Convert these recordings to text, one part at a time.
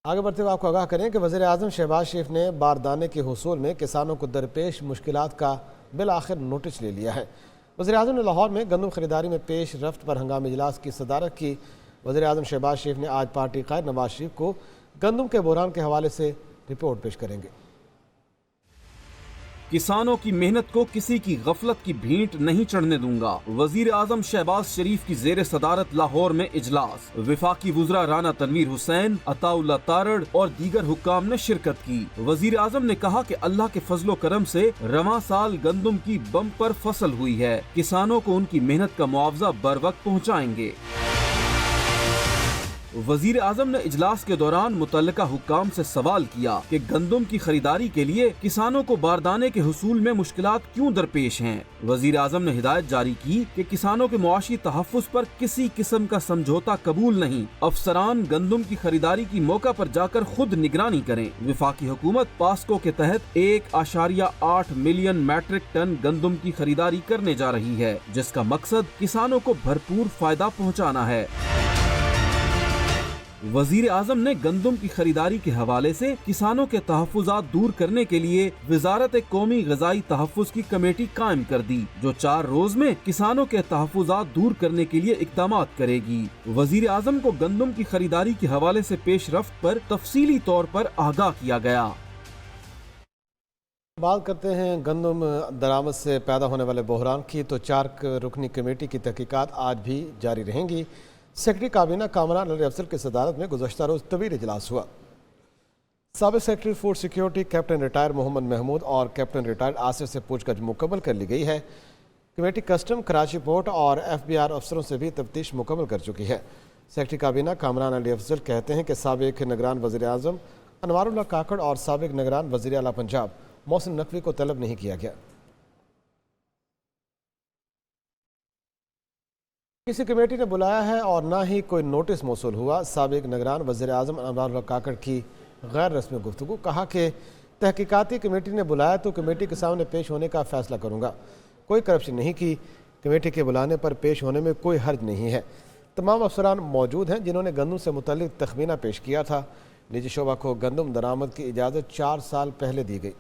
آگے بڑھتے ہوئے آپ کو آگاہ کریں کہ وزیر اعظم شہباز شریف نے باردانے کے حصول میں کسانوں کو درپیش مشکلات کا بالآخر نوٹس لے لیا ہے۔ وزیر اعظم نے لاہور میں گندم خریداری میں پیش رفت پر ہنگامی اجلاس کی صدارت کی۔ وزیر اعظم شہباز شریف نے آج پارٹی قائد نواز شریف کو گندم کے بحران کے حوالے سے رپورٹ پیش کریں گے۔ کسانوں کی محنت کو کسی کی غفلت کی بھینٹ نہیں چڑھنے دوں گا۔ وزیر اعظم شہباز شریف کی زیر صدارت لاہور میں اجلاس، وفاقی وزراء رانا تنویر حسین، عطا اللہ تارڑ اور دیگر حکام نے شرکت کی۔ وزیر اعظم نے کہا کہ اللہ کے فضل و کرم سے رواں سال گندم کی بمپر فصل ہوئی ہے، کسانوں کو ان کی محنت کا معاوضہ بر وقت پہنچائیں گے۔ وزیر اعظم نے اجلاس کے دوران متعلقہ حکام سے سوال کیا کہ گندم کی خریداری کے لیے کسانوں کو باردانے کے حصول میں مشکلات کیوں درپیش ہیں۔ وزیر اعظم نے ہدایت جاری کی کہ کسانوں کے معاشی تحفظ پر کسی قسم کا سمجھوتا قبول نہیں، افسران گندم کی خریداری کی موقع پر جا کر خود نگرانی کریں۔ وفاقی حکومت پاسکو کے تحت 1.8 ملین میٹرک ٹن گندم کی خریداری کرنے جا رہی ہے، جس کا مقصد کسانوں کو بھرپور فائدہ پہنچانا ہے۔ وزیر اعظم نے گندم کی خریداری کے حوالے سے کسانوں کے تحفظات دور کرنے کے لیے وزارت قومی غذائی تحفظ کی کمیٹی قائم کر دی، جو 4 روز میں کسانوں کے تحفظات دور کرنے کے لیے اقدامات کرے گی۔ وزیر اعظم کو گندم کی خریداری کے حوالے سے پیش رفت پر تفصیلی طور پر آگاہ کیا گیا۔ بات کرتے ہیں گندم درآمد سے پیدا ہونے والے بحران کی، تو 4 رکنی کمیٹی کی تحقیقات آج بھی جاری رہیں گی۔ سیکرٹری کابینہ کامران علی افضل کی صدارت میں گزشتہ روز طویل اجلاس ہوا۔ سابق secretary food security captain retired Muhammad Mahmood اور کیپٹن ریٹائر آصف سے پوچھ گچھ مکمل کر لی گئی ہے۔ کمیٹی کسٹم، کراچی پورٹ اور FBR افسروں سے بھی تفتیش مکمل کر چکی ہے۔ سیکرٹری کابینہ کامران علی افضل کہتے ہیں کہ سابق نگران وزیر اعظم انوار اللہ کاکڑ اور سابق نگران وزیر اعلیٰ پنجاب محسن نقوی کو طلب نہیں کیا گیا۔ کسی کمیٹی نے بلایا ہے اور نہ ہی کوئی نوٹس موصول ہوا۔ سابق نگران وزیر اعظم انوار اللہ کاکڑ کی غیر رسمی گفتگو، کہا کہ تحقیقاتی کمیٹی نے بلایا تو کمیٹی کے سامنے پیش ہونے کا فیصلہ کروں گا، کوئی کرپشن نہیں کی، کمیٹی کے بلانے پر پیش ہونے میں کوئی حرج نہیں ہے۔ تمام افسران موجود ہیں جنہوں نے گندم سے متعلق تخمینہ پیش کیا تھا۔ نجی شعبہ کو گندم درآمد کی اجازت 4 سال پہلے دی گئی۔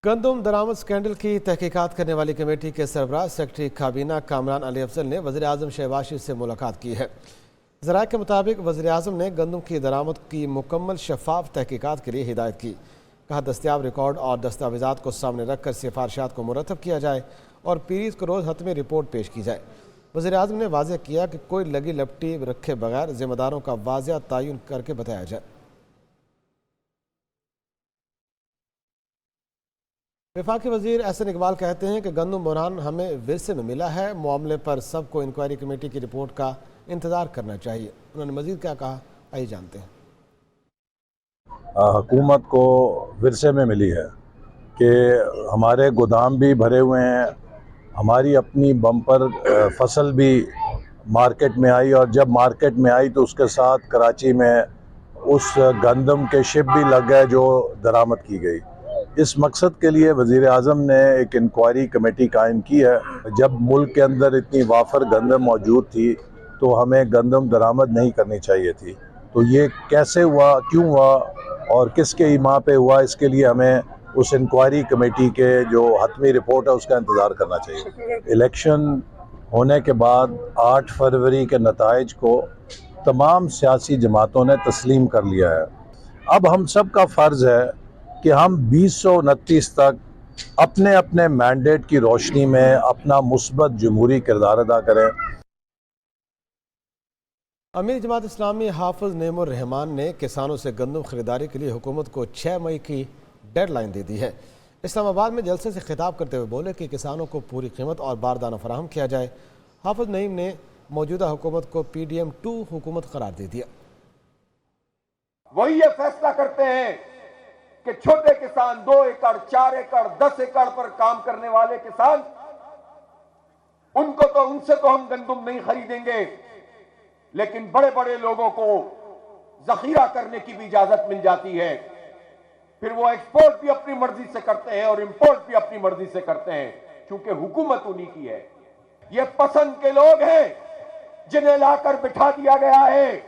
گندم درآمد سکینڈل کی تحقیقات کرنے والی کمیٹی کے سربراہ سیکرٹری کابینہ کامران علی افضل نے وزیر اعظم شہباز شریف سے ملاقات کی ہے۔ ذرائع کے مطابق وزیر اعظم نے گندم کی درآمد کی مکمل شفاف تحقیقات کے لیے ہدایت کی۔ کہا دستیاب ریکارڈ اور دستاویزات کو سامنے رکھ کر سفارشات کو مرتب کیا جائے اور پیریز کو روز حتمی رپورٹ پیش کی جائے۔ وزیر اعظم نے واضح کیا کہ کوئی لگی لپٹی رکھے بغیر ذمہ داروں کا واضح تعین کر کے بتایا جائے۔ وفاقی وزیر احسن اقبال کہتے ہیں کہ گندم بحران ہمیں ورثے میں ملا ہے، معاملے پر سب کو انکوائری کمیٹی کی رپورٹ کا انتظار کرنا چاہیے۔ انہوں نے مزید کیا کہا، آئیے جانتے ہیں۔ حکومت کو ورثے میں ملی ہے کہ ہمارے گودام بھی بھرے ہوئے ہیں، ہماری اپنی بمپر فصل بھی مارکیٹ میں آئی، اور جب مارکیٹ میں آئی تو اس کے ساتھ کراچی میں اس گندم کے شپ بھی لگ گئے جو درآمد کی گئی۔ اس مقصد کے لیے وزیر اعظم نے ایک انکوائری کمیٹی قائم کی ہے۔ جب ملک کے اندر اتنی وافر گندم موجود تھی تو ہمیں گندم درآمد نہیں کرنی چاہیے تھی، تو یہ کیسے ہوا، کیوں ہوا اور کس کے ایما پہ ہوا، اس کے لیے ہمیں اس انکوائری کمیٹی کے جو حتمی رپورٹ ہے اس کا انتظار کرنا چاہیے۔ الیکشن ہونے کے بعد 8 فروری کے نتائج کو تمام سیاسی جماعتوں نے تسلیم کر لیا ہے۔ اب ہم سب کا فرض ہے کہ ہم 2029 تک اپنے اپنے مینڈیٹ کی روشنی میں اپنا مثبت جمہوری کردار ادا کریں۔ امیر جماعت اسلامی حافظ نعیم الرحمان نے کسانوں سے گندم خریداری کے لیے حکومت کو 6 مئی کی ڈیڈ لائن دے دی ہے۔ اسلام آباد میں جلسے سے خطاب کرتے ہوئے بولے کہ کسانوں کو پوری قیمت اور باردانہ فراہم کیا جائے۔ حافظ نعیم نے موجودہ حکومت کو PDM 2 حکومت قرار دے دیا۔ وہی یہ فیصلہ کرتے ہیں کہ چھوٹے کسان 2 ایکڑ 4 ایکڑ 10 ایکڑ پر کام کرنے والے کسان، ان سے تو ہم گندم نہیں خریدیں گے، لیکن بڑے بڑے لوگوں کو ذخیرہ کرنے کی بھی اجازت مل جاتی ہے۔ پھر وہ ایکسپورٹ بھی اپنی مرضی سے کرتے ہیں اور امپورٹ بھی اپنی مرضی سے کرتے ہیں، کیونکہ حکومت انہی کی ہے۔ یہ پسند کے لوگ ہیں جنہیں لا کر بٹھا دیا گیا ہے.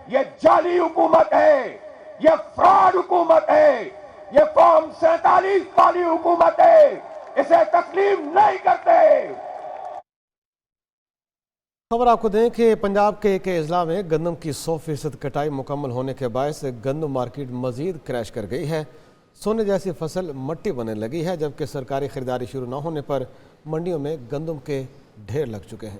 یہ جعلی حکومت ہے, یہ فراڈ حکومت ہے, یہ فارم 47 والی حکومت ہے. اسے تسلیم نہیں کرتے. خبر آپ کو دیں کہ پنجاب کے ایک اضلاع میں گندم کی 100% کٹائی مکمل ہونے کے باعث گندم مارکیٹ مزید کریش کر گئی ہے. سونے جیسی فصل مٹی بننے لگی ہے, جبکہ سرکاری خریداری شروع نہ ہونے پر منڈیوں میں گندم کے ڈھیر لگ چکے ہیں.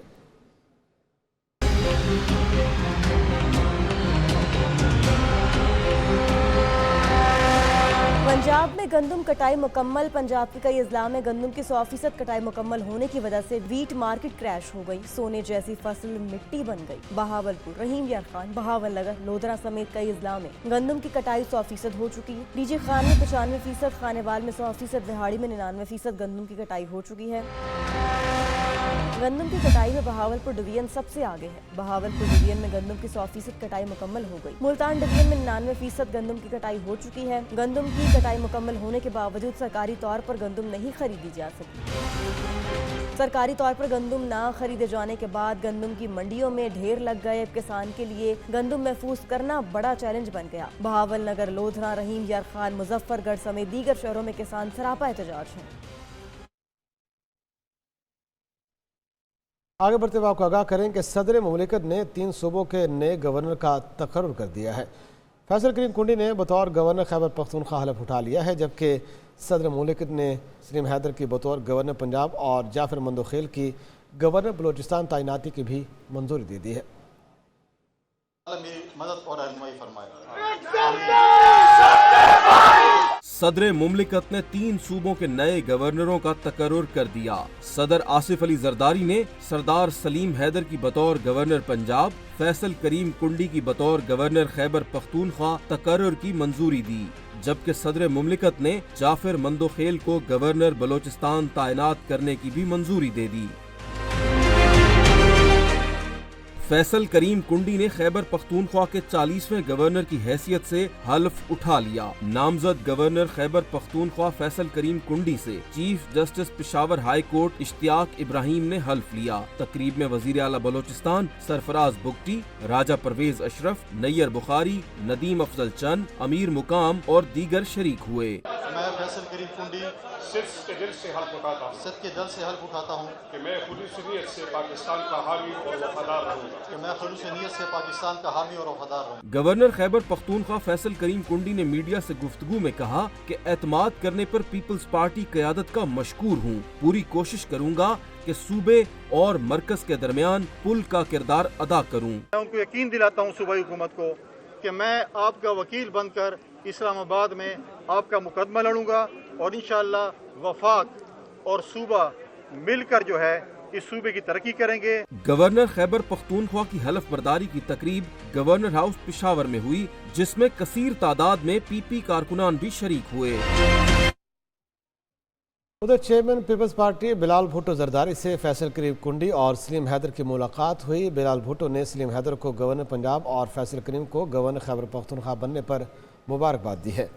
پنجاب میں گندم کٹائی مکمل. پنجاب کے کئی اضلاع میں گندم کی 100% کٹائی مکمل ہونے کی وجہ سے ویٹ مارکیٹ کریش ہو گئی. سونے جیسی فصل مٹی بن گئی. بہاولپور, رحیم یار خان, بہاول نگر, لودھرا سمیت کئی اضلاع میں گندم کی کٹائی 100% ہو چکی ہے. ڈی جی خان میں 95%, خانے وال میں 100%, دہاڑی میں 99% گندم کی کٹائی ہو چکی ہے. گندم کی کٹائی میں بہاولپور ڈویژن سب سے آگے ہے. بہاولپور ڈویژن میں گندم کی 100% کٹائی مکمل ہو گئی. ملتان ڈویژن میں 99% گندم کی کٹائی ہو چکی ہے. گندم کی کٹائی مکمل ہونے کے باوجود سرکاری طور پر گندم نہیں خریدی جا سکی. سرکاری طور پر گندم نہ خریدے جانے کے بعد گندم کی منڈیوں میں ڈھیر لگ گئے. کسان کے لیے گندم محفوظ کرنا بڑا چیلنج بن گیا. بہاول نگر, لودھرا, رحیم یار خان, مظفر گڑھ سمیت دیگر شہروں میں کسان سراپا احتجاج ہیں. آگے بڑھتے ہوئے آپ کو آگاہ کریں کہ صدر مملکت نے 3 صوبوں کے نئے گورنر کا تقرر کر دیا ہے. فیصل کریم کنڈی نے بطور گورنر خیبر پختونخوا حلف اٹھا لیا ہے, جبکہ صدر مملکت نے سلیم حیدر کی بطور گورنر پنجاب اور جعفر مندوخیل کی گورنر بلوچستان تعیناتی کی بھی منظوری دے دی ہے. مدد اور رہنمائی فرمائے. صدر مملکت نے 3 صوبوں کے نئے گورنروں کا تقرر کر دیا. صدر آصف علی زرداری نے سردار سلیم حیدر کی بطور گورنر پنجاب, فیصل کریم کنڈی کی بطور گورنر خیبر پختونخوا تقرر کی منظوری دی, جبکہ صدر مملکت نے جعفر مندوخیل کو گورنر بلوچستان تعینات کرنے کی بھی منظوری دے دی. فیصل کریم کنڈی نے خیبر پختونخوا کے 40ویں گورنر کی حیثیت سے حلف اٹھا لیا. نامزد گورنر خیبر پختونخوا فیصل کریم کنڈی سے chief justice Peshawar high court Ishtiaq Ibrahim نے حلف لیا. تقریب میں وزیر اعلیٰ بلوچستان سرفراز بگٹی, راجہ پرویز اشرف, نیر بخاری, ندیم افضل چند, امیر مقام اور دیگر شریک ہوئے. میں فیصل کریم کنڈی صدق کے دل سے حلف اٹھاتا ہوں کہ میں خلوص نیت سے پاکستان کا حامی اور وفادار رہوں گا. گورنر خیبر پختونخوا فیصل کریم کنڈی نے میڈیا سے گفتگو میں کہا کہ اعتماد کرنے پر پیپلز پارٹی قیادت کا مشکور ہوں. پوری کوشش کروں گا کہ صوبے اور مرکز کے درمیان پل کا کردار ادا کروں. میں ان کو یقین دلاتا ہوں صوبائی حکومت کو کہ میں آپ کا وکیل بن کر اسلام آباد میں آپ کا مقدمہ لڑوں گا, اور انشاءاللہ وفاق اور صوبہ مل کر جو ہے اس صوبے کی ترقی کریں گے. گورنر خیبر پختونخوا کی حلف برداری کی تقریب گورنر ہاؤس پشاور میں ہوئی, جس میں کثیر تعداد میں پی پی کارکنان بھی شریک ہوئے. ادھر چیئرمین پیپلز پارٹی بلال بھٹو زرداری سے فیصل کریم کنڈی اور سلیم حیدر کی ملاقات ہوئی. بلال بھٹو نے سلیم حیدر کو گورنر پنجاب اور فیصل کریم کو گورنر خیبر پختونخوا بننے پر مبارکباد دی ہے.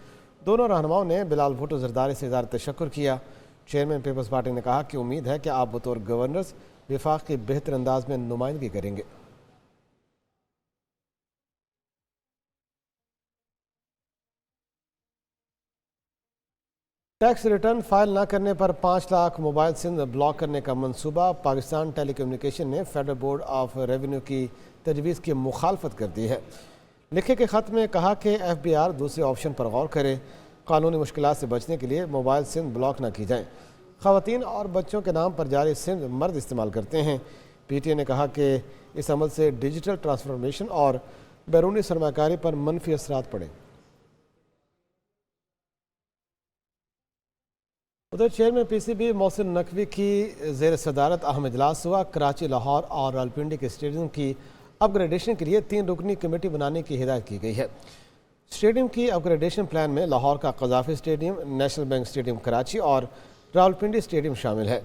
دونوں رہنماؤں نے بلال بھٹو زرداری سے اظہار تشکر کیا. چیئرمین پیپلز پارٹی نے کہا کہ امید ہے کہ آپ بطور گورنرز وفاق کی بہتر انداز میں نمائندگی کریں گے. ٹیکس ریٹرن فائل نہ کرنے پر 5 لاکھ موبائل سم بلاک کرنے کا منصوبہ. پاکستان ٹیلی کمیونیکیشن نے فیڈرل بورڈ آف ریونیو کی تجویز کی مخالفت کر دی ہے. لکھے کے خط میں کہا کہ ایف بی آر دوسرے آپشن پر غور کرے. قانونی مشکلات سے بچنے کے لیے موبائل سم بلاک نہ کی جائیں. خواتین اور بچوں کے نام پر جاری سم مرد استعمال کرتے ہیں. پی ٹی اے نے کہا کہ اس عمل سے ڈیجیٹل ٹرانسفارمیشن اور بیرونی سرمایہ کاری پر منفی اثرات پڑے. ادھر chairman P C B Mohsin Naqvi کی زیر صدارت اہم اجلاس ہوا. کراچی, لاہور اور راولپنڈی کے اسٹیڈیم کی اپ گریڈیشن کے لیے 3 رکنی کمیٹی بنانے کی ہدایت کی گئی ہے. اسٹیڈیم کی اپ گریڈیشن پلان میں لاہور کا Gaddafi stadium, national bank stadium Karachi اور راولپنڈی اسٹیڈیم شامل ہے.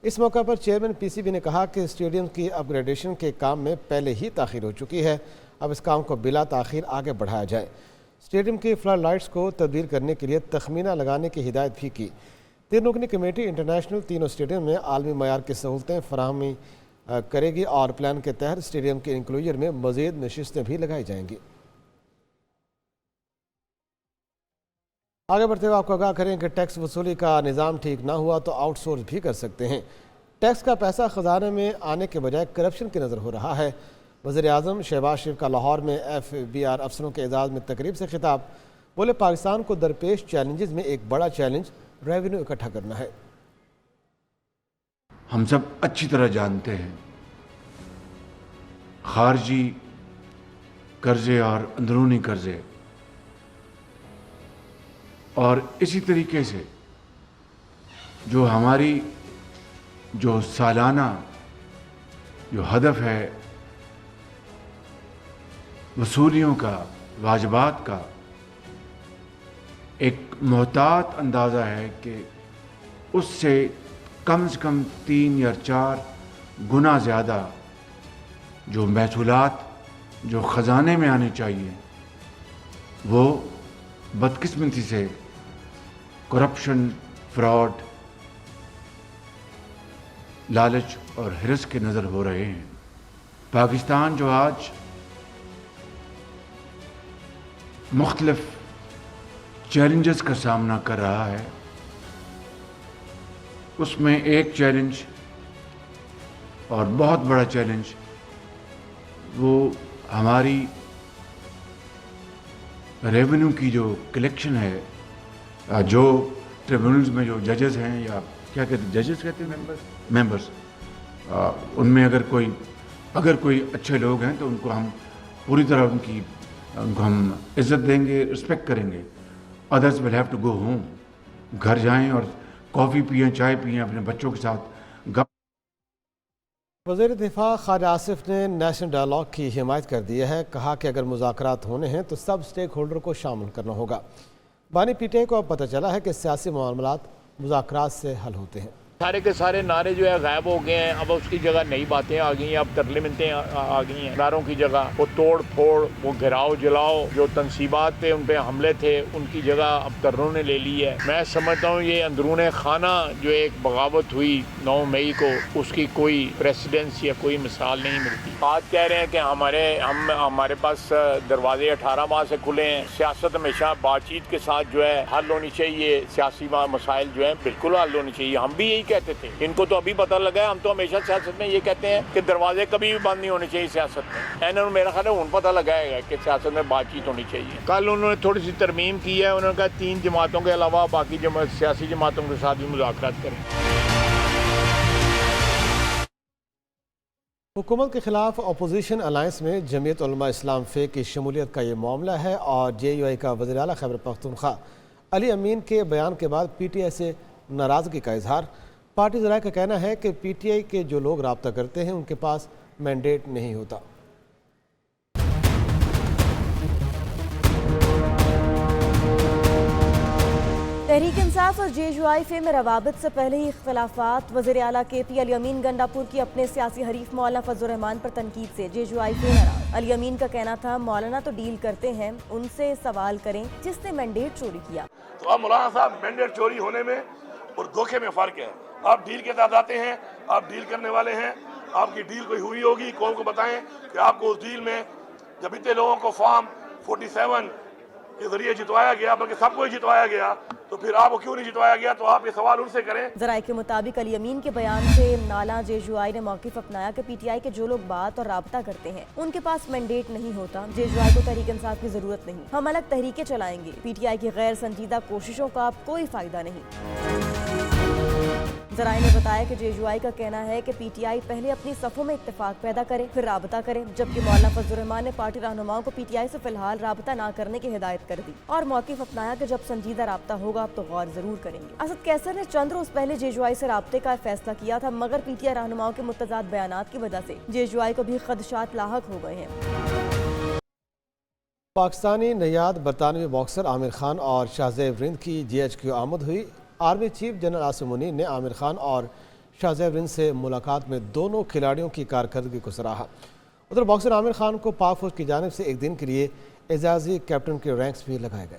اس موقع پر چیئرمین پی سی بی نے کہا کہ اسٹیڈیم کی اپ گریڈیشن کے کام میں پہلے ہی تاخیر ہو چکی ہے. اب اس کام کو بلا تاخیر آگے بڑھایا جائے. اسٹیڈیم کی فلڈ لائٹس کو تبدیل کرنے کے لیے تخمینہ لگانے کی ہدایت بھی کی. 3 رکنی کمیٹی انٹرنیشنل تینوں اسٹیڈیم میں عالمی معیار کی سہولتیں فراہمی کرے گی اور پلان کے تحت اسٹیڈیم کے انکلوژر میں مزید نشستیں بھی لگائی جائیں گی۔ آگے بڑھتے ہوئے آپ کو آگاہ کریں کہ ٹیکس وصولی کا نظام ٹھیک نہ ہوا تو آؤٹ سورس بھی کر سکتے ہیں۔ ٹیکس کا پیسہ خزانے میں آنے کے بجائے کرپشن کی نظر ہو رہا ہے۔ وزیر اعظم شہباز شریف کا لاہور میں FBR افسروں کے اعزاز میں تقریب سے خطاب، بولے پاکستان کو درپیش چیلنجز میں ایک بڑا چیلنج ریونیو اکٹھا کرنا ہے۔ ہم سب اچھی طرح جانتے ہیں خارجی قرضے اور اندرونی قرضے، اور اسی طریقے سے جو ہماری جو سالانہ جو ہدف ہے وصولیوں کا، واجبات کا، ایک محتاط اندازہ ہے کہ اس سے کم سے کم 3 یا 4 گنا زیادہ جو محصولات جو خزانے میں آنے چاہیے وہ بدقسمتی سے کرپشن، فراڈ، لالچ اور ہرس کے نظر ہو رہے ہیں۔ پاکستان جو آج مختلف چیلنجز کا سامنا کر رہا ہے، اس میں ایک چیلنج اور بہت بڑا چیلنج وہ ہماری ریونیو کی جو کلیکشن ہے، جو ٹریبیونلز میں جو ججز ہیں، یا کیا کہتے ہیں، ججز کہتے ہیں، ممبرز، ان میں اگر کوئی اچھے لوگ ہیں تو ان کو ہم پوری طرح ان کو ہم عزت دیں گے، رسپیکٹ کریں گے۔ Others will have to go home, گھر جائیں اور کافی پئیں، چائے پئیں اپنے بچوں کے ساتھ۔ وزیر دفاع خواجہ آصف نے نیشنل ڈائیلاگ کی حمایت کر دی ہے، کہا کہ اگر مذاکرات ہونے ہیں تو سب سٹیک ہولڈر کو شامل کرنا ہوگا۔ بانی PTI کو اب پتہ چلا ہے کہ سیاسی معاملات مذاکرات سے حل ہوتے ہیں۔ سارے کے سارے نعرے جو ہے غائب ہو گئے ہیں، اب اس کی جگہ نئی باتیں آ گئی ہیں، اب ترلے منتیں آ گئی ہیں۔ نعروں کی جگہ وہ توڑ پھوڑ، وہ گھراؤ جلاؤ، جو تنصیبات پہ ان پہ حملے تھے ان کی جگہ اب ترنوں نے لے لی ہے۔ میں سمجھتا ہوں یہ اندرون خانہ جو ایک بغاوت ہوئی 9 مئی کو، اس کی کوئی پریسیڈنس یا کوئی مثال نہیں ملتی۔ آج کہہ رہے ہیں کہ ہمارے پاس دروازے 18 ماہ سے کھلے ہیں۔ سیاست ہمیشہ بات چیت کے ساتھ جو ہے حل ہونی چاہیے، سیاسی مسائل جو ہیں بالکل حل ہونی چاہیے۔ ہم بھی یہی کہتے تھے، ان کو تو ابھی پتہ لگا ہے۔ ہم تو ہمیشہ سیاست میں یہ کہتے ہیں کہ دروازے کبھی بھی بند نہیں ہونے چاہیے سیاست میں۔ انہوں نے میرا خیال ہے ان پتہ لگائے گا کہ سیاست میں بات چیت ہونی چاہیے۔ کل انہوں نے تھوڑی سی ترمیم کی ہے، انہوں نے کہا 3 جماعتوں کے علاوہ باقی سیاسی جماعتوں کے ساتھ بھی مذاکرات کریں۔ حکومت کے خلاف اپوزیشن الائنس میں جمعیت علماء اسلام فے کی شمولیت کا یہ معاملہ ہے، اور JUI کا وزیر اعلیٰ خیبر پختونخوا علی امین کے بیان کے بعد PTI سے ناراضگی کا اظہار۔ پارٹی ذرائع کا کہنا ہے کہ PTI کے جو لوگ رابطہ کرتے ہیں ان کے پاس مینڈیٹ نہیں ہوتا۔ تحریک انصاف اور JUI فے میں روابط سے پہلے ہی اختلافات۔ وزیر اعلیٰ KP علی امین گنڈاپور کی اپنے سیاسی حریف مولانا فضل الرحمان پر تنقید سے JUI فے ناراض۔ علی امین کا کہنا تھا مولانا تو ڈیل کرتے ہیں، ان سے سوال کریں جس نے مینڈیٹ چوری کیا۔ تو اب مولانا صاحب مینڈیٹ چوری ہونے میں اور دھوکے میں فرق ہے۔ آپ ڈیل کے ساتھ آتے ہیں، آپ ڈیل کرنے والے ہیں، آپ کی ڈیل کوئی ہوئی ہوگی، قوم کو بتائیں کہ آپ کو اس ڈیل میں جب اتنے لوگوں کو فارم 47 کے ذریعے جتوایا گیا، بلکہ سب کو ہی جتوایا گیا، تو پھر آپ کو کیوں نہیں جتوایا گیا؟ تو آپ یہ سوال ان سے کریں۔ ذرائع کے مطابق علی امین کے بیان سے نالا JUI نے موقف اپنایا کہ PTI کے جو لوگ بات اور رابطہ کرتے ہیں ان کے پاس مینڈیٹ نہیں ہوتا۔ JUI کو تحریک انصاف کی ضرورت نہیں، ہم الگ تحریکیں چلائیں گے۔ PTI کی غیر سنجیدہ کوششوں کا اب کوئی فائدہ نہیں۔ ذرائع نے بتایا کہ JUI کا کہنا ہے کہ PTI پہلے اپنی صفوں میں اتفاق پیدا کرے پھر رابطہ کرے، جبکہ مولانا فضل الرحمان نے پارٹی رہنماؤں کو PTI سے فی الحال رابطہ نہ کرنے کی ہدایت کر دی اور موقف اپنایا کہ جب سنجیدہ رابطہ ہوگا اب تو غور ضرور کریں گے۔ اسد قیصر نے چند روز پہلے JUI سے رابطے کا فیصلہ کیا تھا، مگر PTI رہنماؤں کے متضاد بیانات کی وجہ سے JUI کو بھی خدشات لاحق ہو گئے ہیں۔ پاکستانی نیاد برطانوی باکسر عامر خان اور شاہزیب رند کی GHQ آمد ہوئی۔ Army chief general Asim Munir نے عامر خان اور شاہزیب رند سے ملاقات میں دونوں کھلاڑیوں کی کارکردگی کو سراہا۔ ادھر باکسر عامر خان کو پاک فوج کی جانب سے ایک دن کے لیے اعزازی کیپٹن کے رینکس بھی لگائے گئے۔